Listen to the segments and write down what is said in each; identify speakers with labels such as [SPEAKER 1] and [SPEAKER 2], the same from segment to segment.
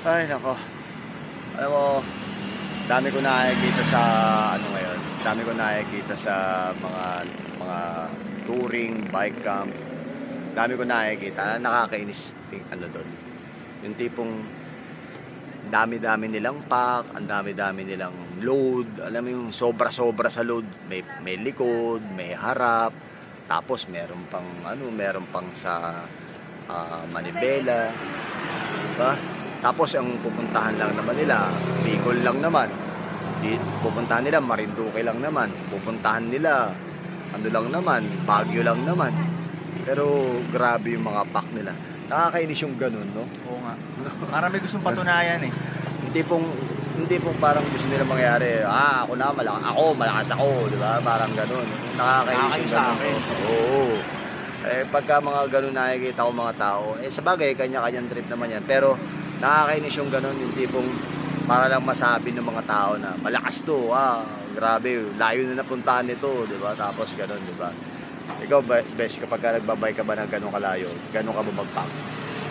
[SPEAKER 1] Ay, nako. Alam mo, dami ko nakikita sa ngayon. Dami ko nakikita sa mga touring, bike camp. Dami ko nakikita. Nakakainis doon. Yung tipong dami-dami nilang pack, ang dami-dami nilang load. Alam mo yung sobra-sobra sa load. May likod, may harap. Tapos meron pang sa manibela. Diba? Tapos ang pupuntahan lang naman nila, Bicol lang naman. Pupuntahan nila, Marinduque lang naman. Pupuntahan nila, lang naman, Baguio lang naman. Pero grabe yung mga pack nila. Nakakainis yung ganun, no?
[SPEAKER 2] Oo nga. Parang may gustong patunayan eh.
[SPEAKER 1] Hindi pong parang gusto nila mangyari, ako malakas ako, di ba? Parang ganun. Nakakainis yung ganun. Oo. Pagka mga ganun nakikita ko mga tao, sa bagay, kanya-kanyang trip naman yan. Pero nakakainis yung ganun, yung tipong para lang masabi ng mga tao na malakas to, grabe, layo na napuntahan nito, di ba? Tapos ganun, di ba? Ikaw, Besh, kapag nagbabay ka ba ng ganun kalayo, ganun ka ba mag-pack?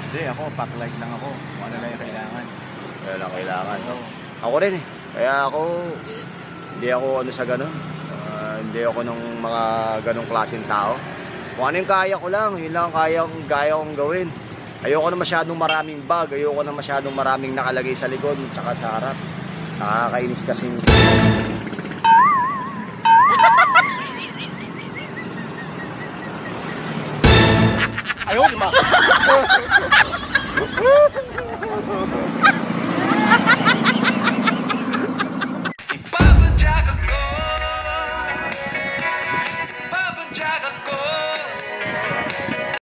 [SPEAKER 2] Hindi, ako, pack light lang ako. Kung ano lang yung kailangan.
[SPEAKER 1] Kaya lang kailangan, no? Ako rin eh. Kaya hindi ako sa ganun. Hindi ako ng mga ganung klaseng tao. Kung ano yung kaya ko lang, yun lang kaya kong gawin. Ayoko na masyadong maraming bag, ayoko na masyadong maraming nakalagay sa likod tsaka sa harap. Nakakainis kasing... Ayun, di ba?
[SPEAKER 3] Si Papa Jack ako, si Papa Jack ako.